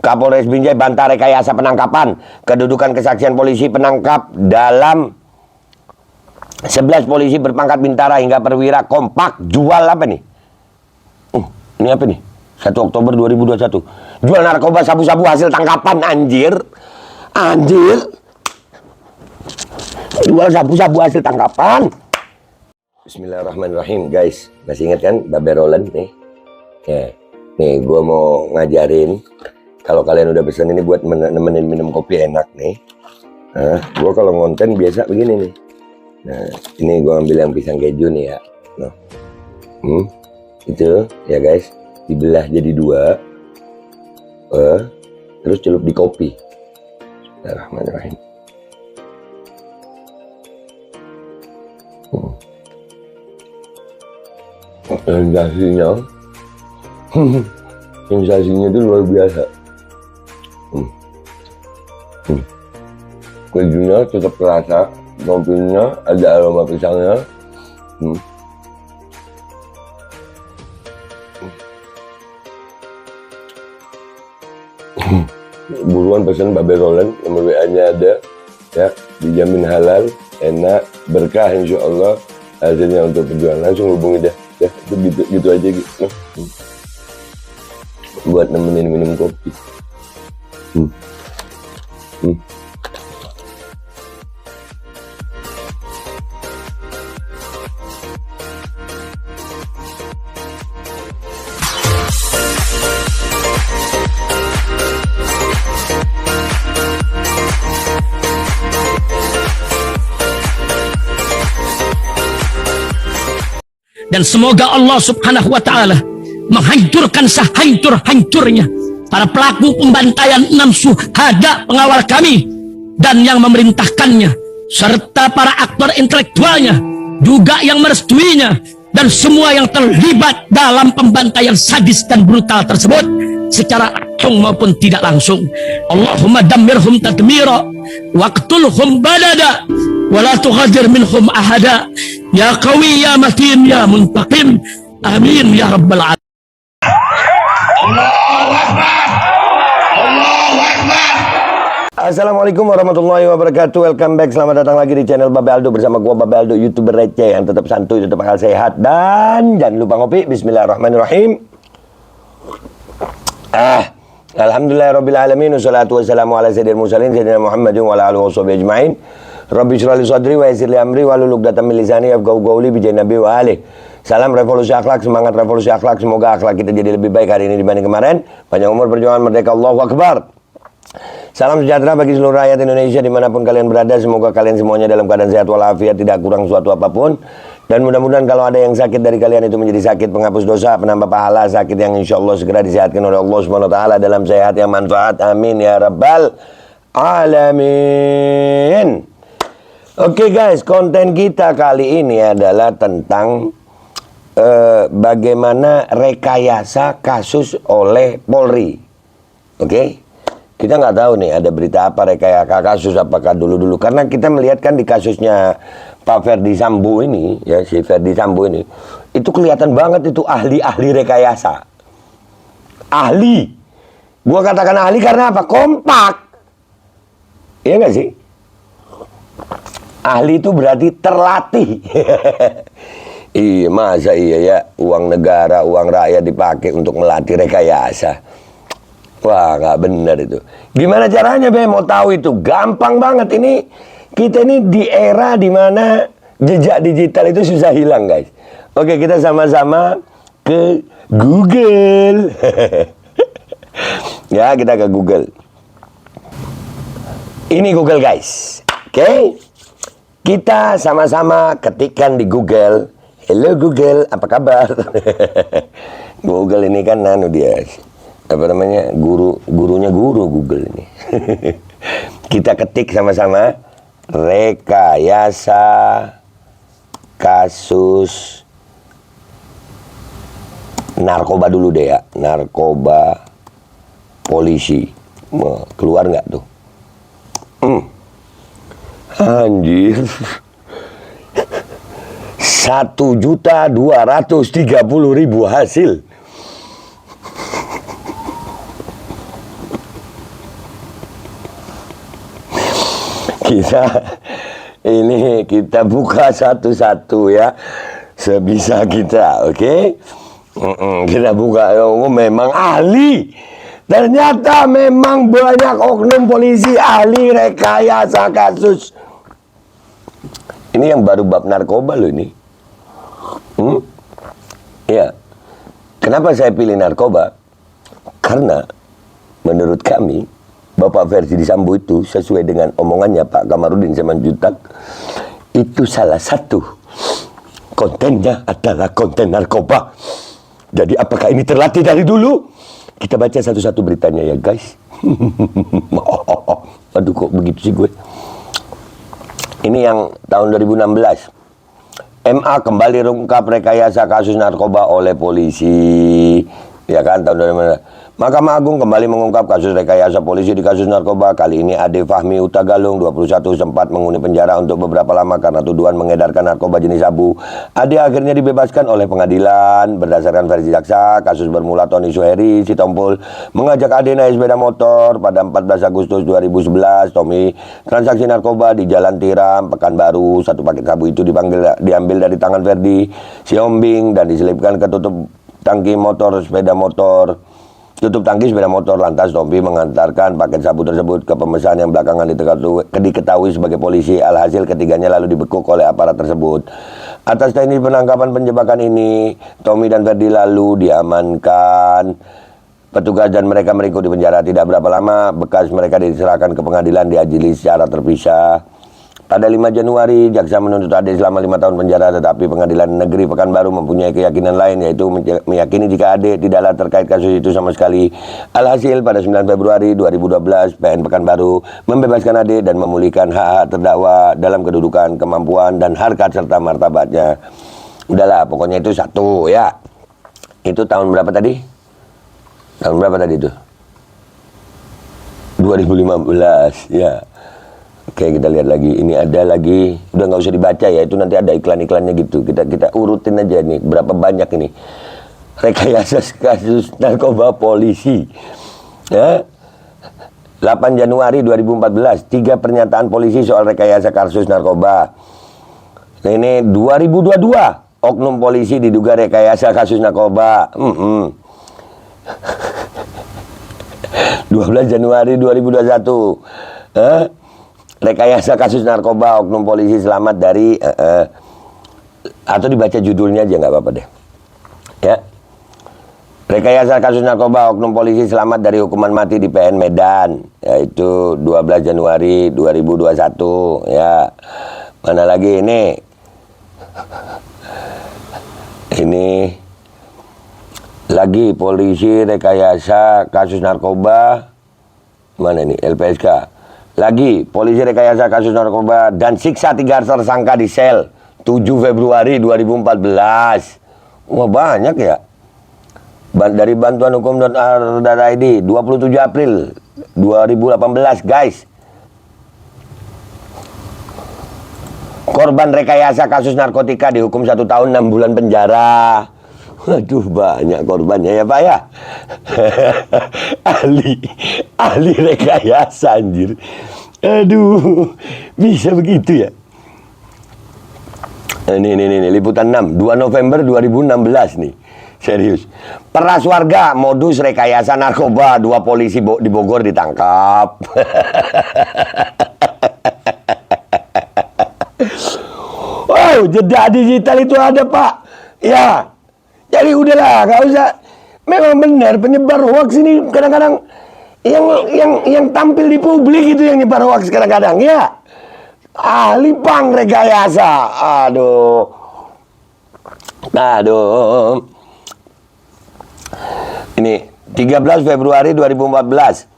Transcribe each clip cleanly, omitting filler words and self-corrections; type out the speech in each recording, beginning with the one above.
Kapolres Binjai bantah rekayasa penangkapan. Kedudukan kesaksian polisi penangkap dalam 11 polisi berpangkat bintara hingga perwira kompak jual apa nih? Ini apa nih? 1 Oktober 2021. Jual narkoba sabu-sabu hasil tangkapan, anjir. Anjir. Jual sabu-sabu hasil tangkapan. Bismillahirrahmanirrahim, guys. Masih ingat kan Babe Roland nih? Ya. Nih, gue mau ngajarin. Kalau kalian udah pesen ini buat nemenin minum kopi enak nih. Nah, gue kalau ngonten biasa begini nih. Nah, ini gue ambil yang pisang keju nih ya. Nah. Itu ya guys, dibelah jadi 2, terus celup di kopi. Bismillahirrahmanirrahim. Sensasinya itu luar biasa. Kejunya tetap terasa, kopinya ada aroma pisangnya. Buruan pesan Babe Roland, nomor WA-nya ada ya, dijamin halal, enak, berkah insya Allah hasilnya untuk perjuangan. Langsung hubungi dah ya, itu gitu aja gitu. Buat nemenin minum kopi. Dan semoga Allah subhanahu wa ta'ala menghancurkan sehancur-hancurnya para pelaku pembantaian 6 syuhada pengawal kami dan yang memerintahkannya, serta para aktor intelektualnya juga yang merestuinya, dan semua yang terlibat dalam pembantaian sadis dan brutal tersebut secara langsung maupun tidak langsung. Allahumma dammirhum tadmira waqtulhum badada wala tughadir minhum ahada ya qawi ya matin ya muntaqim, amin ya rabbal alamin. Assalamualaikum warahmatullahi wabarakatuh. Welcome back, selamat datang lagi di channel Babe Aldo bersama gua Babe Aldo, YouTuber receh yang tetap santuy, tetap akal sehat, dan jangan lupa ngopi. Bismillahirrahmanirrahim. Alhamdulillahirabbil alamin, wassalatu wassalamu ala sayyidil mursalin sayyidina Muhammadin wa ala alihi washabihi ajmain. Rabbi shrah li sadri wa yassir li amri wahlul 'uqdatam min lisani yafqahu qawli bi nabi wa alihi. Salam revolusi akhlak, semangat revolusi akhlak. Semoga akhlak kita jadi lebih baik hari ini dibanding kemarin. Panjang umur, perjuangan, merdeka, Allahu Akbar. Salam sejahtera bagi seluruh rakyat Indonesia dimanapun kalian berada. Semoga kalian semuanya dalam keadaan sehat walafiat, tidak kurang suatu apapun. Dan mudah-mudahan kalau ada yang sakit dari kalian itu menjadi sakit penghapus dosa, penambah pahala, sakit yang insya Allah segera disehatkan oleh Allah Subhanahu Wa Taala dalam sehat yang manfaat. Amin ya rabbal alamin. Oke guys, konten kita kali ini adalah tentang bagaimana rekayasa kasus oleh Polri. Oke, kita nggak tahu nih ada berita apa rekayasa kasus apakah dulu karena kita melihat kan di kasusnya Pak Ferdi Sambo ini ya, si Ferdi Sambo ini itu kelihatan banget itu ahli rekayasa. Ahli, gua katakan ahli karena apa? Kompak, iya nggak sih? Ahli itu berarti terlatih. Iya, masa iya ya uang negara, uang rakyat dipakai untuk melatih rekayasa. Wah, nggak benar itu. Gimana caranya, Be? Mau tahu itu? Gampang banget. Ini kita ini di era dimana jejak digital itu susah hilang, guys. Oke, kita sama-sama ke Google. Ya, kita ke Google. Ini Google, guys. Oke, kita sama-sama ketikkan di Google. Halo Google, apa kabar? Google ini kan dia apa namanya, gurunya guru Google ini. Kita ketik sama-sama rekayasa kasus narkoba dulu deh ya, narkoba polisi. Keluar nggak tuh? Anjir. 1.230.000 hasil. kita buka satu-satu ya, sebisa kita, oke? Kita buka. Oh, memang ahli. Ternyata memang banyak oknum polisi ahli rekayasa kasus. Ini yang baru bab narkoba loh ini. Ya. Kenapa saya pilih narkoba? Karena menurut kami Bapak Verdi Sambo itu sesuai dengan omongannya Pak Kamarudin Simanjuntak, itu salah satu kontennya adalah konten narkoba. Jadi apakah ini terlatih dari dulu? Kita baca satu-satu beritanya ya guys. Aduh kok begitu sih gue. Ini yang tahun 2016. MA kembali ungkap rekayasa kasus narkoba oleh polisi. Ya kan, tahun 2016. Mahkamah Agung kembali mengungkap kasus rekayasa polisi di kasus narkoba. Kali ini Ade Fahmi Utagalung 21 sempat menghuni penjara untuk beberapa lama karena tuduhan mengedarkan narkoba jenis sabu. Ade akhirnya dibebaskan oleh pengadilan. Berdasarkan versi jaksa, kasus bermula Tony Suheri Sitompul mengajak Ade naik sepeda motor pada 14 Agustus 2011. Tommy transaksi narkoba di Jalan Tiram, Pekanbaru. Satu paket sabu itu diambil dari tangan Verdi Siombing dan diselipkan ke tutup tangki sepeda motor. Lantas Tompi mengantarkan paket sabu tersebut ke pemesan yang belakangan diketahui sebagai polisi. Alhasil ketiganya lalu dibekuk oleh aparat tersebut. Atas teknis penangkapan penjebakan ini, Tommy dan Verdi lalu diamankan petugas dan mereka mengikuti penjara. Tidak berapa lama bekas mereka diserahkan ke pengadilan, diadili secara terpisah. Pada 5 Januari, jaksa menuntut Ade selama 5 tahun penjara, tetapi pengadilan negeri Pekanbaru mempunyai keyakinan lain, yaitu meyakini jika Ade tidaklah terkait kasus itu sama sekali. Alhasil, pada 9 Februari 2012, PN Pekanbaru membebaskan Ade dan memulihkan hak-hak terdakwa dalam kedudukan, kemampuan, dan harkat serta martabatnya. Udahlah, pokoknya itu satu ya. Itu tahun berapa tadi? Tahun berapa tadi itu? 2015, ya. Oke, kita lihat lagi. Ini ada lagi. Udah nggak usah dibaca ya. Itu nanti ada iklan-iklannya gitu. Kita urutin aja nih. Berapa banyak ini rekayasa kasus narkoba polisi. Ya. 8 Januari 2014. 3 pernyataan polisi soal rekayasa kasus narkoba. Nah, ini 2022. Oknum polisi diduga rekayasa kasus narkoba. 12 Januari 2021. Rekayasa kasus narkoba, oknum polisi selamat dari atau dibaca judulnya aja nggak apa-apa deh ya. Rekayasa kasus narkoba, oknum polisi selamat dari hukuman mati di PN Medan, yaitu 12 Januari 2021 ya. Mana lagi ini lagi polisi rekayasa kasus narkoba, mana ini LPSK. Lagi, polisi rekayasa kasus narkoba dan siksa 3 tersangka di sel 7 Februari 2014. Wah, banyak ya. Dari Bantuan Hukum .id 27 April 2018, guys. Korban rekayasa kasus narkotika dihukum 1 tahun 6 bulan penjara. Waduh, banyak korbannya ya Pak ya. ahli rekayasa anjir. Aduh, bisa begitu ya. Ini liputan 6 2 November 2016 nih. Serius. Peras warga modus rekayasa narkoba, 2 polisi di Bogor ditangkap. Wow, jeda digital itu ada Pak. Ya. Jadi udahlah, nggak usah. Memang benar penyebar hoax ini kadang-kadang yang tampil di publik itu yang nyebar hoax kadang-kadang ya. Ahli pang rekayasa. Aduh. Ini 13 Februari 2014.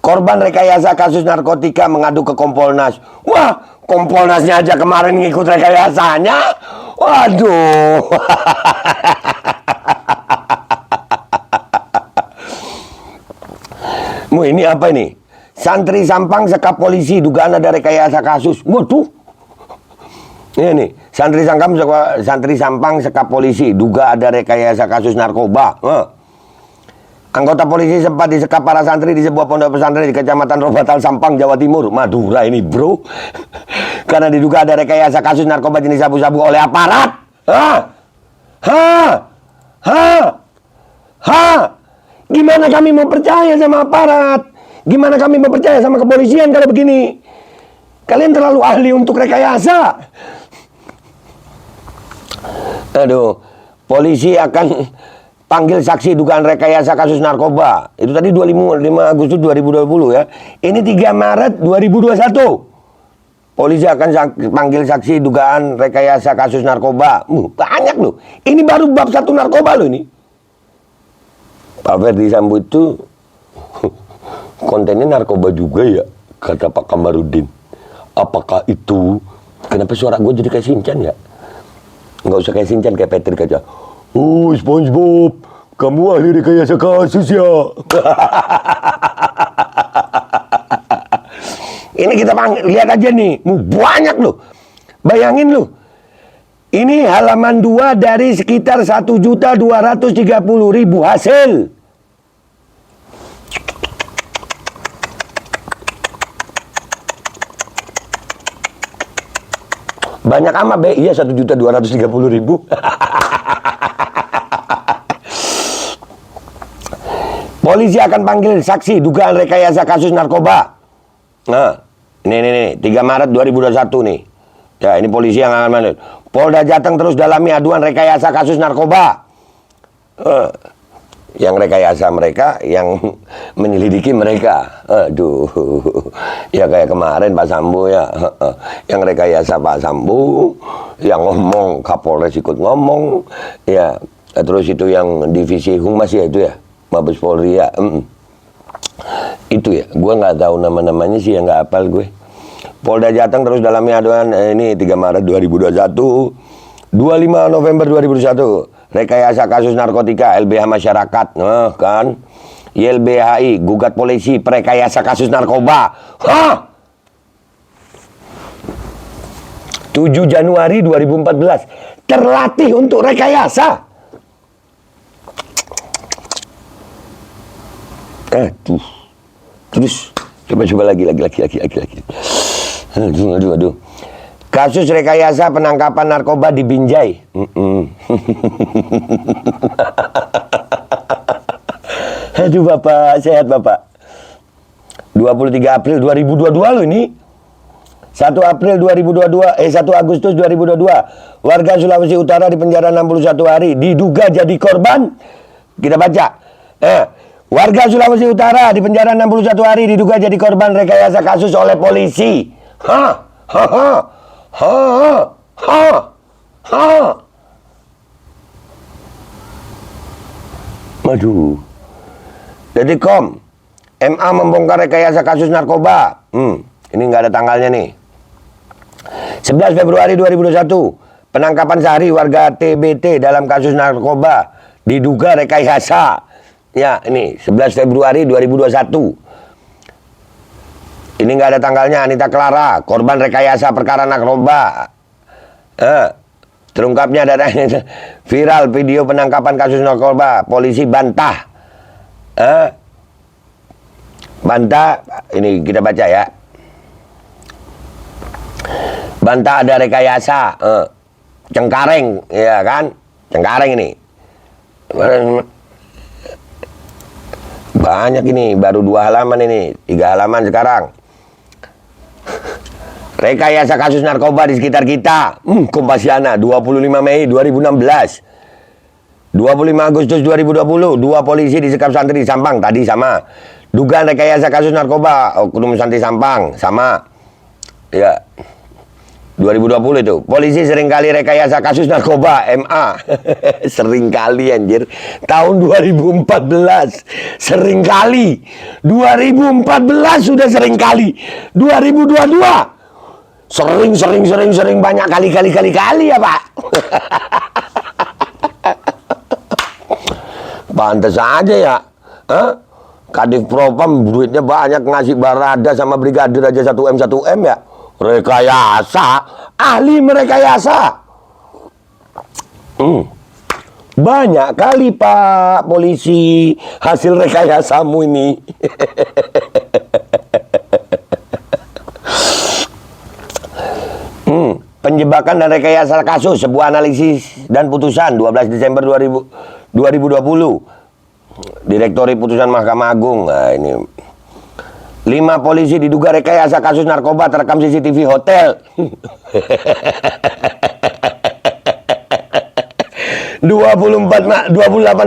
Korban rekayasa kasus narkotika mengadu ke Kompolnas. Wah, Kompolnasnya aja kemarin ngikut rekayasanya. Waduh. Ini apa ini? Santri Sampang sekap polisi dugaan ada rekayasa kasus. Waduh. Ini nih, santri Sampang sekap polisi duga ada rekayasa kasus narkoba. Anggota polisi sempat disekap para santri di sebuah pondok pesantren di Kecamatan Robatal, Sampang, Jawa Timur, Madura ini bro. Karena diduga ada rekayasa kasus narkoba jenis sabu-sabu oleh aparat. Gimana kami mau percaya sama aparat? Gimana kami mau percaya sama kepolisian kalau begini? Kalian terlalu ahli untuk rekayasa. Aduh, polisi akan panggil saksi dugaan rekayasa kasus narkoba. Itu tadi 25 Agustus 2020 ya. Ini 3 Maret 2021. Polisi akan panggil saksi dugaan rekayasa kasus narkoba. Banyak loh. Ini baru bab 1 narkoba loh ini. Pak Ferdi Sambo itu kontennya narkoba juga ya, kata Pak Kamarudin. Apakah itu? Kenapa suara gue jadi kayak Shinchan ya? Nggak usah kayak Shinchan, kayak Patrick aja. Oh, SpongeBob, kamu ahli rekayasa kasus ya? Ini kita lihat aja nih, banyak loh. Bayangin loh. Ini halaman 2 dari sekitar 1.230.000 hasil. Banyak amat be, iya 1.230.000. Polisi akan panggil saksi dugaan rekayasa kasus narkoba. Nah, ini 3 Maret 2021 nih. Ya, ini polisi yang akan manggil. Polda Jateng terus dalami aduan rekayasa kasus narkoba. Yang rekayasa mereka, yang menyelidiki mereka. Aduh, ya kayak kemarin Pak Sambo ya. Yang rekayasa Pak Sambo, yang ngomong Kapolres ikut ngomong, ya. Terus itu yang divisi Humas ya itu ya, Mabes Polri ya. Itu ya, gue nggak tahu nama-namanya sih, yang nggak hafal gue. Polda Jateng terus dalami aduan ini 3 Maret 2021, 25 November 2021. Rekayasa kasus narkotika LBH masyarakat, kan? YLBHI gugat polisi perekayasa kasus narkoba. 7 Januari 2014 terlatih untuk rekayasa. Terus coba lagi. Aduh. Kasus rekayasa penangkapan narkoba di Binjai. Aduh Bapak, sehat Bapak. 23 April 2022 loh ini. 1 Agustus 2022. Warga Sulawesi Utara dipenjara 61 hari diduga jadi korban. Kita baca. Warga Sulawesi Utara dipenjara 61 hari diduga jadi korban rekayasa kasus oleh polisi. Waduh. Detikcom, MA membongkar rekayasa kasus narkoba. Ini nggak ada tanggalnya nih. 11 Februari 2021, penangkapan sehari warga TBT dalam kasus narkoba diduga rekayasa. Ya, ini 11 Februari 2021. Ini nggak ada tanggalnya. Anita Clara, korban rekayasa perkara narkoba. Terungkapnya data viral video penangkapan kasus narkoba. Polisi bantah. Bantah, ini kita baca ya. Bantah ada rekayasa. Cengkareng, ya kan? Cengkareng ini. Banyak ini, baru 2 halaman ini, 3 halaman sekarang. Rekayasa kasus narkoba di sekitar kita. Kompasiana 25 Mei 2016. 25 Agustus 2020, 2 polisi disekap santri di Sampang. Tadi sama. Dugaan rekayasa kasus narkoba oknum santri Sampang, sama. Ya. 2020 itu. Polisi seringkali rekayasa kasus narkoba, MA. Seringkali anjir. Tahun 2014. Seringkali. 2014 sudah seringkali. 2022. Sering banyak kali ya Pak. Pantes aja ya. Kadif Propam duitnya banyak, ngasih Barada sama Brigadir aja 1M ya. Rekayasa, ahli merekayasa. Banyak kali Pak polisi hasil rekayasamu ini. Penjebakan dan rekayasa kasus, sebuah analisis dan putusan 12 Desember 2020. Direktori putusan Mahkamah Agung. Nah, ini 5 polisi diduga rekayasa kasus narkoba terekam CCTV hotel. 28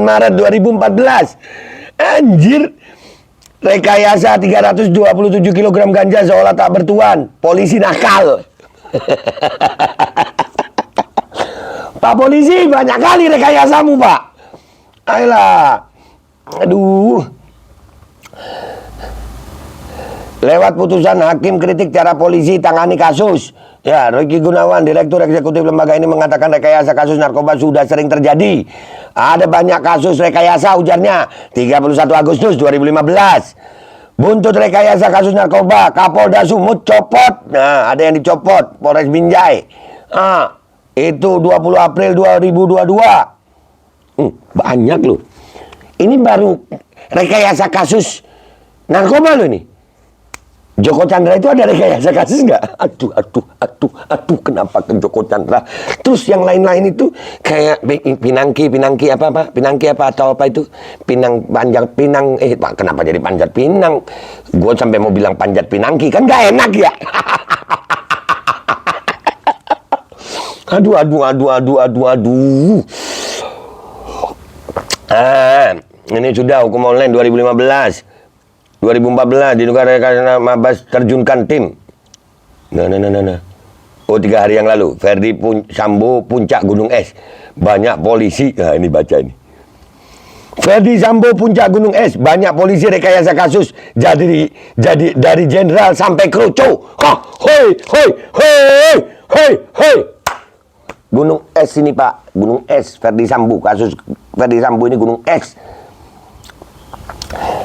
Maret 2014. Anjir. Rekayasa 327 kg ganja seolah tak bertuan. Polisi nakal. Pak polisi, banyak kali rekayasamu, Pak. Ayolah. Aduh. Lewat putusan hakim kritik cara polisi tangani kasus. Ya, Rocky Gunawan, Direktur Eksekutif lembaga ini mengatakan rekayasa kasus narkoba sudah sering terjadi. Ada banyak kasus rekayasa, ujarnya. 31 Agustus 2015. Buntut rekayasa kasus narkoba, Kapolda Sumut copot. Nah, ada yang dicopot, Polres Binjai. Itu 20 April 2022. Banyak loh. Ini baru rekayasa kasus narkoba loh ini. Joko Chandra itu ada rekayasa kasus nggak? Aduh, kenapa ke Joko Chandra? Terus yang lain-lain itu kayak Pinangki apa atau apa itu? Kenapa jadi Panjat Pinang? Gue sampai mau bilang Panjat Pinangki, kan nggak enak ya? Aduh. Ini sudah hukum online 2015. 2014 diduga karena Mabas terjunkan tim. Nah. Oh, 3 hari yang lalu Verdi Sambo puncak gunung es. Banyak polisi. Nah, ini baca ini. Verdi Sambo puncak gunung es. Banyak polisi rekayasa kasus. Jadi dari jenderal sampai kerucu. Hoi. Gunung es ini, Pak. Gunung es Verdi Sambo. Kasus Verdi Sambo ini gunung es.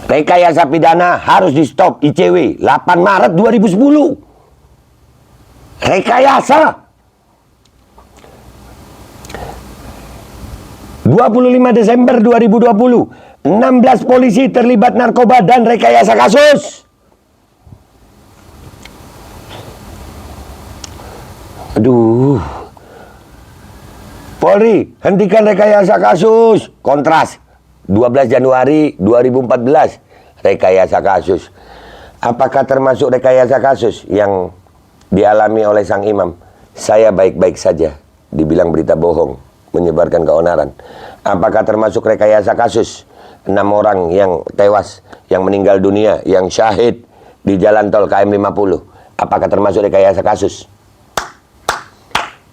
Rekayasa pidana harus di stop. ICW 8 Maret 2010. Rekayasa 25 Desember 2020. 16 polisi terlibat narkoba dan rekayasa kasus. Aduh. Polri hentikan rekayasa kasus. Kontras 12 Januari 2014, rekayasa kasus. Apakah termasuk rekayasa kasus yang dialami oleh sang imam? Saya baik-baik saja, dibilang berita bohong, menyebarkan keonaran. Apakah termasuk rekayasa kasus 6 orang yang tewas, yang meninggal dunia, yang syahid di jalan tol KM 50? Apakah termasuk rekayasa kasus?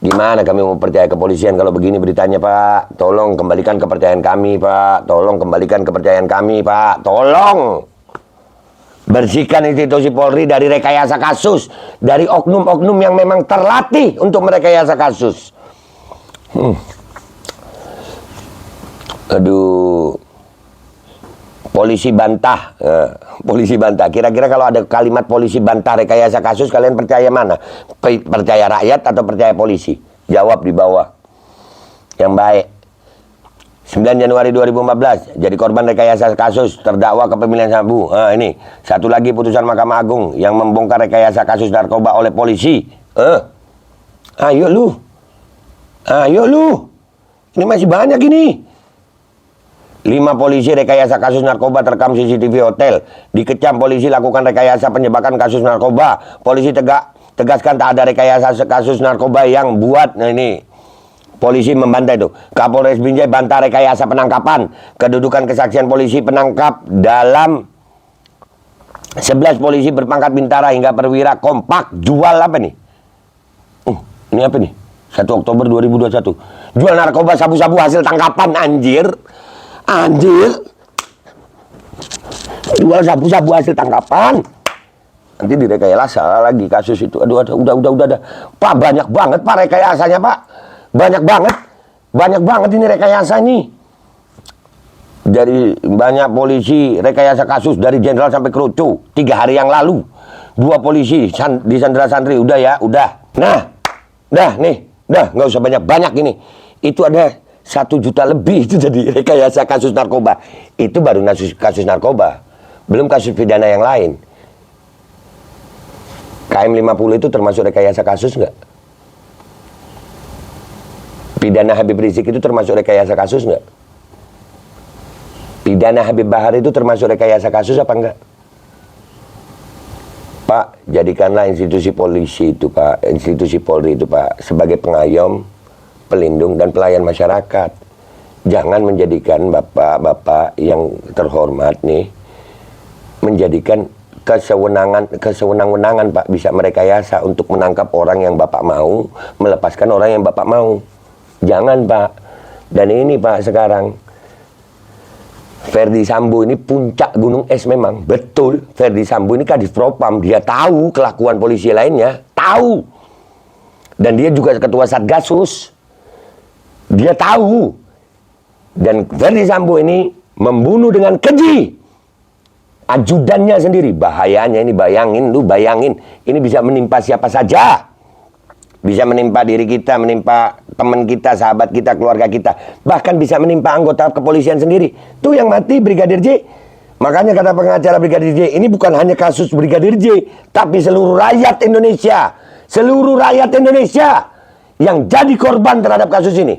Gimana kami mau percaya kepolisian kalau begini beritanya, Pak? Tolong kembalikan kepercayaan kami, Pak. Tolong kembalikan kepercayaan kami, Pak. Tolong. Bersihkan institusi Polri dari rekayasa kasus. Dari oknum-oknum yang memang terlatih untuk merekayasa kasus. Aduh. Polisi bantah. Polisi bantah. Kira-kira kalau ada kalimat polisi bantah rekayasa kasus, kalian percaya mana? Percaya rakyat atau percaya polisi? Jawab di bawah. Yang baik. 9 Januari 2014. Jadi korban rekayasa kasus. Terdakwa kepemilikan sabu. Ini. Satu lagi putusan Mahkamah Agung yang membongkar rekayasa kasus narkoba oleh polisi. Ayo lu. Ini masih banyak ini. 5 polisi rekayasa kasus narkoba terekam CCTV hotel. Dikecam polisi lakukan rekayasa penjebakan kasus narkoba. Polisi tegaskan tak ada rekayasa kasus narkoba yang buat. Nah ini polisi membantah itu. Kapolres Binjai bantah rekayasa penangkapan. Kedudukan kesaksian polisi penangkap dalam 11 polisi berpangkat bintara hingga perwira kompak. Jual apa nih? Ini apa nih? 1 Oktober 2021. Jual narkoba sabu-sabu hasil tangkapan, anjir. Jual sabu-sabu hasil tangkapan. Nanti direkayasa lagi kasus itu. Aduh, udah. Pak, banyak banget Pak rekayasanya, Pak. Banyak banget ini rekayasa ini. Dari banyak polisi rekayasa kasus dari jenderal sampai kerucu. 3 hari yang lalu 2 polisi disandera santri. Udah ya, udah. Nah, nggak usah banyak ini. Itu ada 1 juta lebih itu jadi rekayasa kasus narkoba. Itu baru kasus narkoba, belum kasus pidana yang lain. KM 50 itu termasuk rekayasa kasus nggak? Pidana Habib Rizik itu termasuk rekayasa kasus nggak? Pidana Habib Bahar itu termasuk rekayasa kasus apa enggak? Pak, jadikanlah institusi polisi itu Pak, institusi Polri itu Pak, sebagai pengayom, pelindung, dan pelayan masyarakat. Jangan menjadikan bapak-bapak yang terhormat nih, menjadikan kesewenang-wenangan Pak, bisa merekayasa untuk menangkap orang yang bapak mau, melepaskan orang yang bapak mau. Jangan Pak. Dan ini Pak sekarang, Ferdi Sambo ini puncak gunung es memang. Betul, Ferdi Sambo ini kadif propam. Dia tahu kelakuan polisi lainnya. Tahu. Dan dia juga ketua Satgasus. Dia tahu. Dan Ferdi Sambo ini membunuh dengan keji ajudannya sendiri. Bahayanya ini, bayangin. Ini bisa menimpa siapa saja. Bisa menimpa diri kita, menimpa teman kita, sahabat kita, keluarga kita. Bahkan bisa menimpa anggota kepolisian sendiri. Tuh yang mati Brigadir J. Makanya kata pengacara Brigadir J, ini bukan hanya kasus Brigadir J, tapi seluruh rakyat Indonesia. Seluruh rakyat Indonesia yang jadi korban terhadap kasus ini.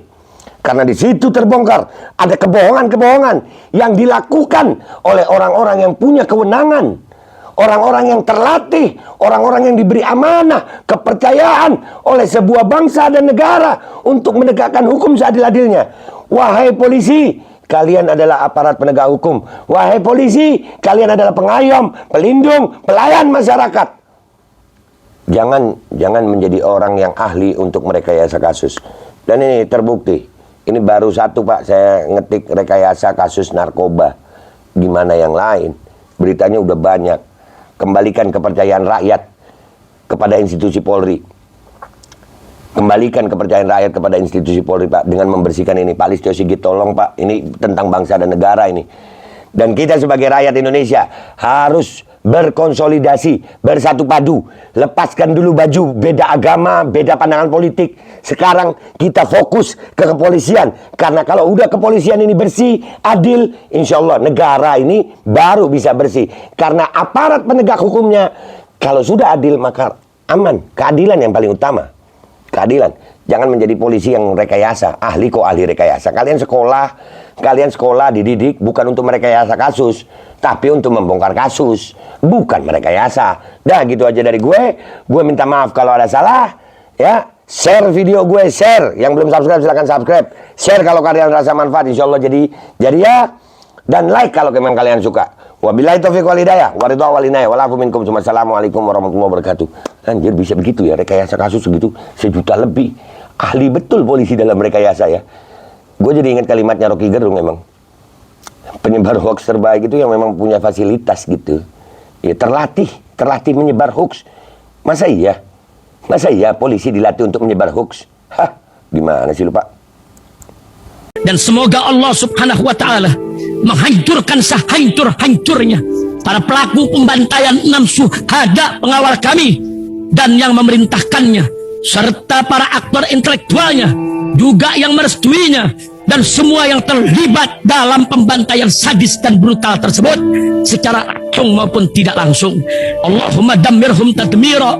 Karena di situ terbongkar ada kebohongan-kebohongan yang dilakukan oleh orang-orang yang punya kewenangan. Orang-orang yang terlatih, orang-orang yang diberi amanah, kepercayaan oleh sebuah bangsa dan negara untuk menegakkan hukum seadil-adilnya. Wahai polisi, kalian adalah aparat penegak hukum. Wahai polisi, kalian adalah pengayom, pelindung, pelayan masyarakat. Jangan menjadi orang yang ahli untuk merekayasa kasus. Dan ini terbukti. Ini baru satu Pak, saya ngetik rekayasa kasus narkoba. Gimana yang lain? Beritanya udah banyak. Kembalikan kepercayaan rakyat kepada institusi Polri. Kembalikan kepercayaan rakyat kepada institusi Polri Pak, dengan membersihkan ini. Pak Listio Sigit tolong Pak, ini tentang bangsa dan negara ini. Dan kita sebagai rakyat Indonesia harus berkonsolidasi, bersatu padu. Lepaskan dulu baju beda agama, beda pandangan politik. Sekarang kita fokus ke kepolisian. Karena kalau udah kepolisian ini bersih, adil, insya Allah negara ini baru bisa bersih. Karena aparat penegak hukumnya, kalau sudah adil maka aman. Keadilan yang paling utama. Keadilan. Jangan menjadi polisi yang rekayasa. Ahli kok ahli rekayasa. Kalian sekolah dididik bukan untuk merekayasa kasus, tapi untuk membongkar kasus, bukan merekayasa. Dah gitu aja dari gue. Gue minta maaf kalau ada salah. Ya, share video gue, share. Yang belum subscribe silahkan subscribe. Share kalau kalian rasa manfaat, insya Allah jadi ya. Dan like kalau memang kalian suka. Wabillahi taufiq wal hidayah. Waridha wal inayah. Walafu minkum. Assalamualaikum warahmatullahi wabarakatuh. Anjir, bisa begitu ya rekayasa kasus segitu, 1 juta lebih. Ahli betul polisi dalam rekayasa ya. Gue jadi ingat kalimatnya Rocky Gerung memang. Penyebar hoax terbaik itu yang memang punya fasilitas gitu. Ya terlatih menyebar hoax. Masa iya polisi dilatih untuk menyebar hoax? Hah, gimana sih lu Pak? Dan semoga Allah subhanahu wa ta'ala menghancurkan sehancur-hancurnya para pelaku pembantaian 6 syuhada pengawal kami dan yang memerintahkannya, serta para aktor intelektualnya juga yang merestuinya, dan semua yang terlibat dalam pembantaian sadis dan brutal tersebut secara langsung maupun tidak langsung. Allahumma dammirhum tadmira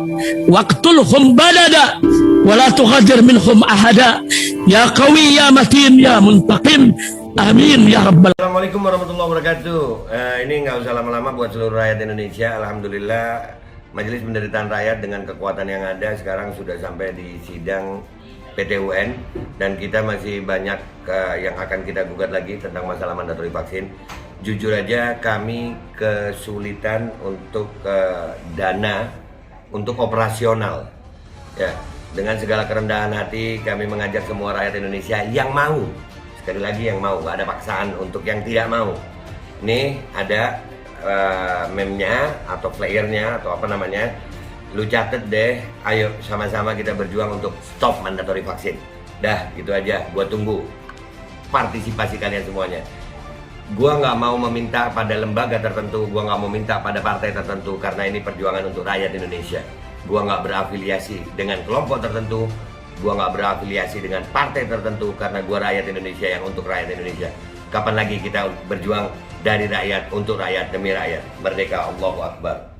waqtulhum balada wala tughadir minhum ahada ya qawi ya matin ya muntaqim, amin ya rabbal. Assalamualaikum warahmatullahi wabarakatuh. Ini nggak usah lama-lama buat seluruh rakyat Indonesia. Alhamdulillah Majelis Penderitaan Rakyat dengan kekuatan yang ada sekarang sudah sampai di sidang PT UN, dan kita masih banyak yang akan kita gugat lagi tentang masalah mandatori vaksin. Jujur aja kami kesulitan untuk dana untuk operasional. Ya, dengan segala kerendahan hati kami mengajak semua rakyat Indonesia yang mau, sekali lagi yang mau, gak ada paksaan untuk yang tidak mau. Nih ada meme-nya atau flyernya atau apa namanya. Lu catet deh, ayo sama-sama kita berjuang untuk stop mandatori vaksin. Dah, gitu aja, gua tunggu partisipasi kalian semuanya. Gua nggak mau meminta pada lembaga tertentu, gua nggak mau minta pada partai tertentu, karena ini perjuangan untuk rakyat Indonesia. Gua nggak berafiliasi dengan kelompok tertentu, Gua nggak berafiliasi dengan partai tertentu karena gua rakyat Indonesia yang untuk rakyat Indonesia. Kapan lagi kita berjuang dari rakyat untuk rakyat demi rakyat? Merdeka, Allahu Akbar.